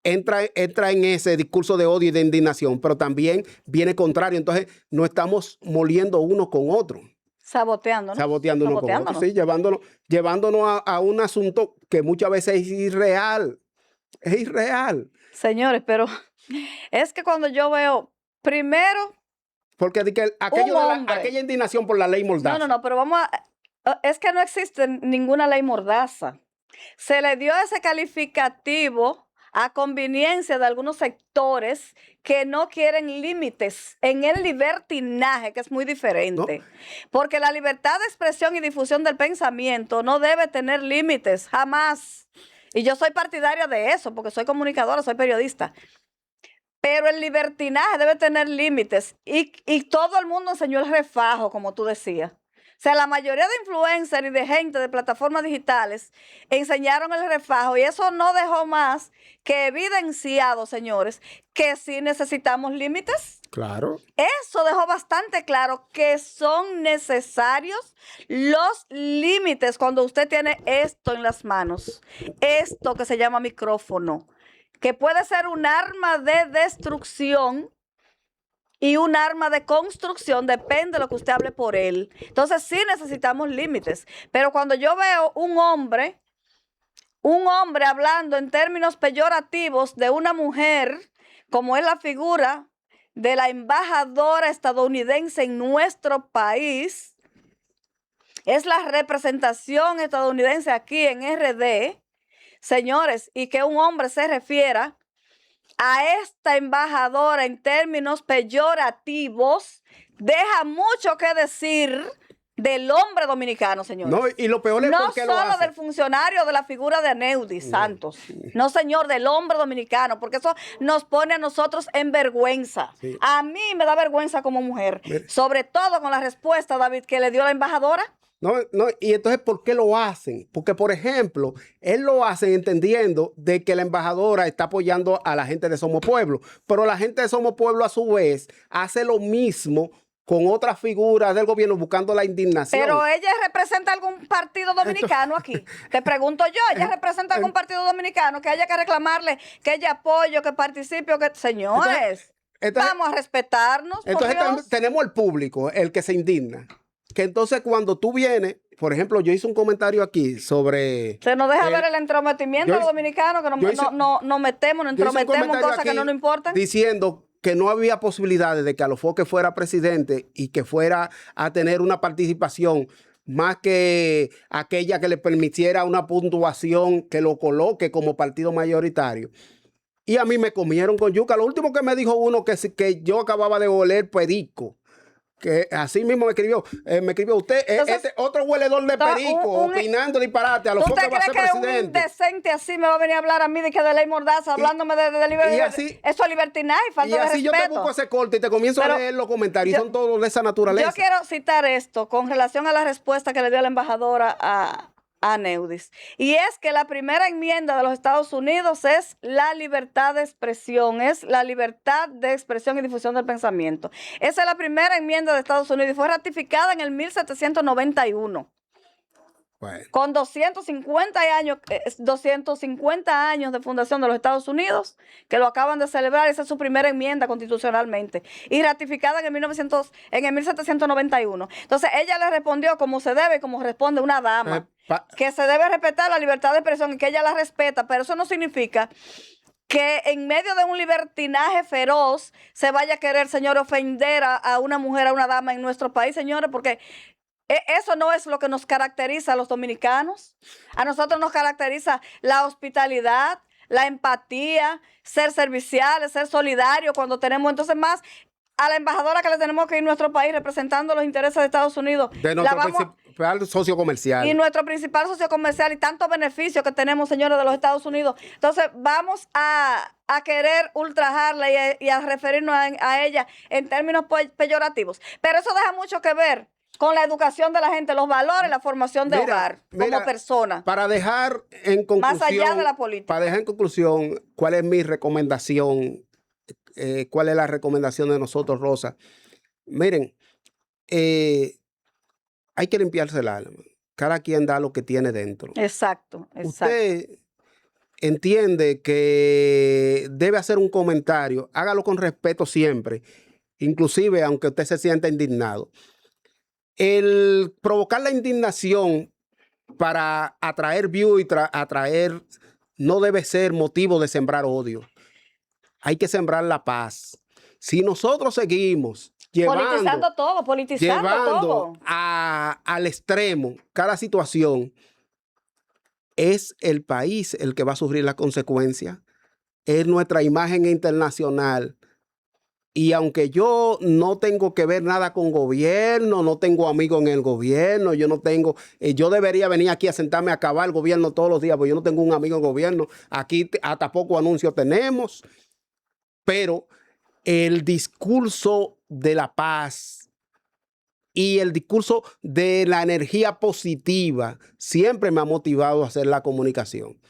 entra en ese discurso de odio y de indignación, pero también viene contrario. Entonces, no estamos moliendo uno con otro. Saboteándonos. Saboteándonos con otro, sí, llevándonos a un asunto que muchas veces es irreal. Es irreal. Señores, pero es que cuando yo veo, primero, porque aquella indignación por la ley Mordaza. No, pero es que no existe ninguna ley Mordaza. Se le dio ese calificativo a conveniencia de algunos sectores que no quieren límites en el libertinaje, que es muy diferente. No. Porque la libertad de expresión y difusión del pensamiento no debe tener límites, jamás. Y yo soy partidaria de eso, porque soy comunicadora, soy periodista. Pero el libertinaje debe tener límites. Y todo el mundo enseñó el refajo, como tú decías. O sea, la mayoría de influencers y de gente de plataformas digitales enseñaron el refajo y eso no dejó más que evidenciado, señores, que sí necesitamos límites. Claro. Eso dejó bastante claro que son necesarios los límites cuando usted tiene esto en las manos, esto que se llama micrófono, que puede ser un arma de destrucción y un arma de construcción, depende de lo que usted hable por él. Entonces sí necesitamos límites. Pero cuando yo veo un hombre hablando en términos peyorativos de una mujer, como es la figura de la embajadora estadounidense en nuestro país, es la representación estadounidense aquí en RD, señores, y que un hombre se refiera a esta embajadora en términos peyorativos, deja mucho que decir del hombre dominicano, señores. No, y lo peor es no porque lo solo hace. del funcionario de la figura de Aneudis Santos, no señor, del hombre dominicano, porque eso nos pone a nosotros en vergüenza. Sí. A mí me da vergüenza como mujer, sobre todo con la respuesta, David, que le dio la embajadora. No, y entonces, ¿por qué lo hacen? Porque, por ejemplo, él lo hace entendiendo de que la embajadora está apoyando a la gente de Somos Pueblo, pero la gente de Somos Pueblo a su vez hace lo mismo con otras figuras del gobierno buscando la indignación. Pero ella representa algún partido dominicano aquí. Te pregunto yo, ¿ella representa algún partido dominicano que haya que reclamarle que ella apoye, que participe o que... Señores, vamos a respetarnos, por Entonces Dios. tenemos el público, el que se indigna. Que entonces cuando tú vienes, por ejemplo, yo hice un comentario aquí sobre... Se nos deja ver el entrometimiento de los dominicanos, que nos metemos, nos entrometemos en cosas que no nos importan. Diciendo que no había posibilidades de que Alofoque fuera presidente y que fuera a tener una participación más que aquella que le permitiera una puntuación que lo coloque como partido mayoritario. Y a mí me comieron con yuca. Lo último que me dijo uno que yo acababa de oler perico. Que así mismo me escribió usted, Entonces, este otro hueledor de perico, opinando disparate, a lo ¿Tú te que va a crees ser que un presidente. indecente así me va a venir a hablar a mí de que de ley mordaza, hablándome de libertad? Eso es libertinaje y falta Y así de yo te respeto. busco ese corte y te comienzo a leer los comentarios, son todos de esa naturaleza. Yo quiero citar esto con relación a la respuesta que le dio la embajadora a Aneudis. Y es que la primera enmienda de los Estados Unidos es la libertad de expresión, es la libertad de expresión y difusión del pensamiento. Esa es la primera enmienda de Estados Unidos y fue ratificada en el 1791. Bueno. Con 250 años de fundación de los Estados Unidos, que lo acaban de celebrar, esa es su primera enmienda constitucionalmente, y ratificada en el 1791. Entonces ella le respondió como se debe, como responde una dama, que se debe respetar la libertad de expresión y que ella la respeta, pero eso no significa que en medio de un libertinaje feroz se vaya a querer, señor, ofender a una mujer, a una dama en nuestro país, señores, porque eso no es lo que nos caracteriza a los dominicanos. A nosotros nos caracteriza la hospitalidad, la empatía, ser serviciales, ser solidarios cuando tenemos. Entonces, más a la embajadora que le tenemos que ir a nuestro país representando los intereses de Estados Unidos. De nuestro principal socio comercial. Y nuestro principal socio comercial y tantos beneficios que tenemos, señores, de los Estados Unidos. Entonces, vamos a querer ultrajarla y a referirnos a ella en términos peyorativos. Pero eso deja mucho que ver con la educación de la gente, los valores, la formación de hogar como persona. Para dejar en conclusión, más allá de la política. Para dejar en conclusión, ¿cuál es mi recomendación? ¿Cuál es la recomendación de nosotros, Rosa? Miren, hay que limpiarse el alma. Cada quien da lo que tiene dentro. Exacto. Usted entiende que debe hacer un comentario, hágalo con respeto siempre, inclusive aunque usted se sienta indignado. El provocar la indignación para atraer views y atraer no debe ser motivo de sembrar odio. Hay que sembrar la paz. Si nosotros seguimos politizando todo al extremo cada situación, es el país el que va a sufrir las consecuencias, es nuestra imagen internacional. Y aunque yo no tengo que ver nada con gobierno, no tengo amigos en el gobierno, yo no tengo, yo debería venir aquí a sentarme a acabar el gobierno todos los días, porque yo no tengo un amigo en el gobierno. Aquí hasta poco anuncio tenemos, pero el discurso de la paz y el discurso de la energía positiva siempre me ha motivado a hacer la comunicación.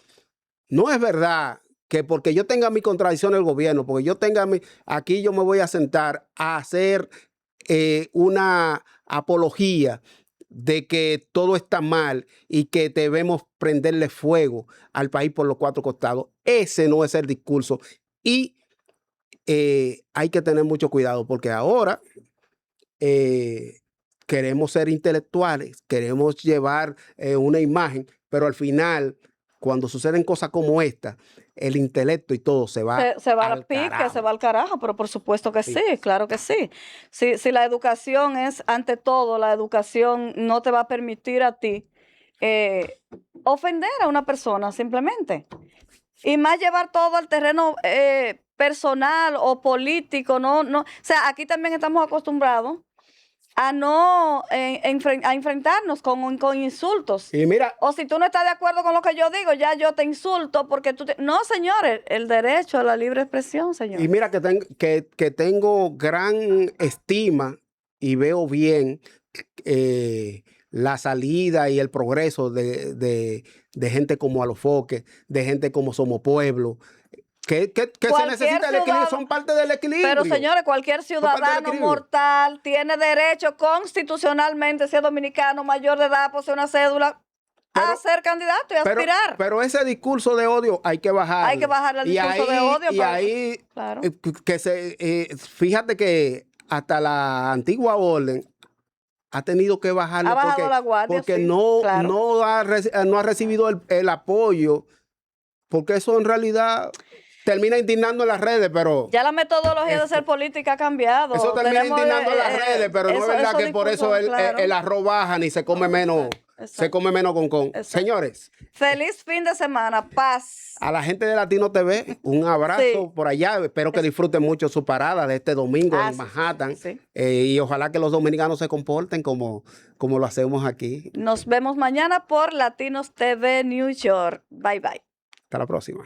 No es verdad que porque yo tenga mi contradicción en el gobierno, porque yo tenga aquí yo me voy a sentar a hacer una apología de que todo está mal y que debemos prenderle fuego al país por los cuatro costados. Ese no es el discurso. Y hay que tener mucho cuidado porque ahora queremos ser intelectuales, queremos llevar una imagen, pero al final, cuando suceden cosas como esta, el intelecto y todo se va Se va al al pique, carajo. se va al carajo, pero por supuesto que sí, Sí. claro que sí. Si la educación es, ante todo, la educación no te va a permitir a ti ofender a una persona simplemente. Y más llevar todo al terreno personal o político, no. O sea, aquí también estamos acostumbrados a no a enfrentarnos con insultos. Y mira, O si tú no estás de acuerdo con lo que yo digo, ya yo te insulto porque tú te... No, señores, el derecho a la libre expresión, señor. y mira que tengo gran estima y veo bien la salida y el progreso de gente como Alofoque, de gente como Somos Pueblo, que se Cualquier necesita el equilibrio, ciudad- son parte del equilibrio. Pero señores, cualquier parte del ciudadano equilibrio. mortal tiene derecho constitucionalmente, si es dominicano, mayor de edad, posee una cédula, a ser candidato y aspirar. Pero ese discurso de odio hay que bajar. Hay que bajarle al discurso de odio. Y ahí, Claro. fíjate que hasta la antigua orden ha tenido que bajarle Ha bajado la guardia, porque sí, no, claro. no ha recibido el apoyo, porque eso en realidad termina indignando en las redes, pero Ya la metodología de hacer política ha cambiado. eso termina Tenemos, indignando en las redes, pero no es verdad esos que por eso discursos, claro. el arroz baja ni se come menos, Exacto. se come menos con. Exacto. Señores, Feliz fin de semana, paz. a la gente de Latino TV, un abrazo Sí. por allá. Espero que disfruten mucho su parada de este domingo en Sí, Manhattan. sí. Y ojalá que los dominicanos se comporten como lo hacemos aquí. Nos vemos mañana por Latinos TV New York. Bye, bye. Hasta la próxima.